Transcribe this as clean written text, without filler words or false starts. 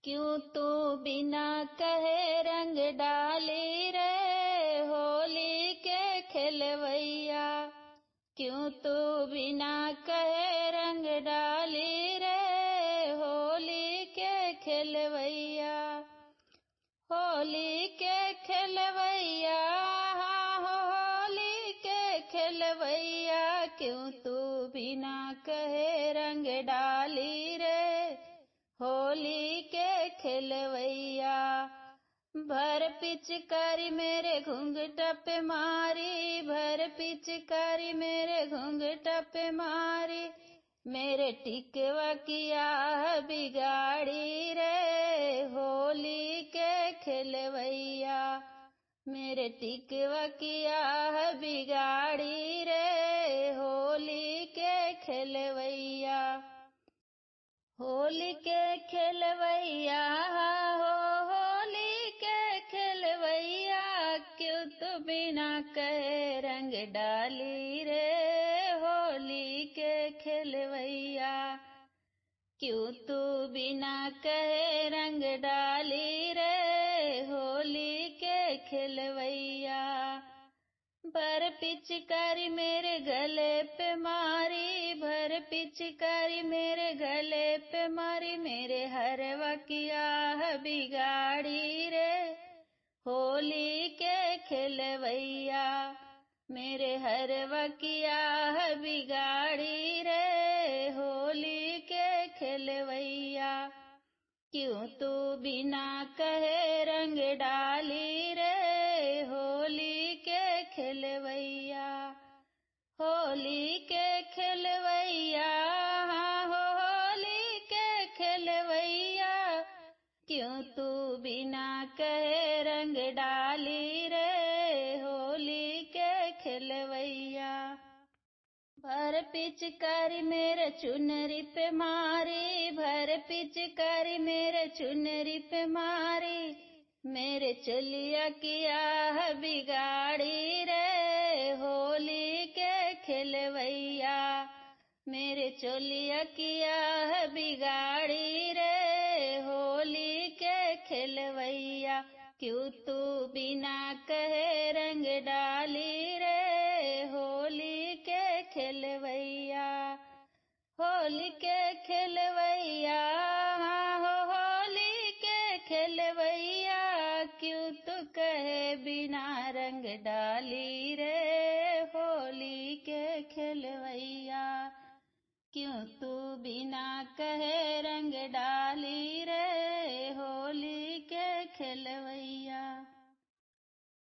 क्यों तू बिना कहे रंग डाली रे होली के खेलवैया। क्यों तू बिना कहे रंग डाली रे होली के खेलवैया। होली के खेलवैया होली के खेलवैया। क्यों तू बिना कहे रंग डाली रे होली के खेलवैया। भर पिचकारी मेरे घूंघटा पे मारी, भर पिचकारी मेरे घूंघटा पे मारी। मेरे टिकवा किया बिगाड़ी रे होली के खेलवैया। मेरे टिकवा किया बिगाड़ी रे होली के खेलवैया। होली के खेलवैया होली के खेलवैया। क्यों तू बिना कहे रंग डाली रे होली के खेलवैया। क्यों तू बिना कहे रंग डाली रे होली के खेलवैया। भर पिचकारी मेरे गले पे मारी, भर पिचकारी मेरे गले पे मारी। मेरे हरवा किया बिगाड़ी रे होली के खेलवैया। मेरे हरवा किया बिगाड़ी रे होली के खेलवैया। क्यों तू बिना कहे रंग डाली रे होली के खेलवैया। होली के खेलवैया होली के खेलवैया। क्यों तू बिना कहे रंग डाली रे होली के खेलवैया। भर पिचकारी मेरे चुनरी पे मारी, भर पिचकारी मेरे चुनरी पे मारी। मेरे चलिया किया बिगाड़ी रे होली के खेलवैया। मेरे चलिया किया बिगाड़ी रे होली के खेलवैया। क्यों तू बिना कहे रंग डाली रे होली के खेलवैया। होली के खेलवैया होली के खेलवैया। क्यों तू कहे बिना रंग डाली रे होली के खेलवैया। क्यों तू बिना कहे रंग डाली रे होली के खेलवैया।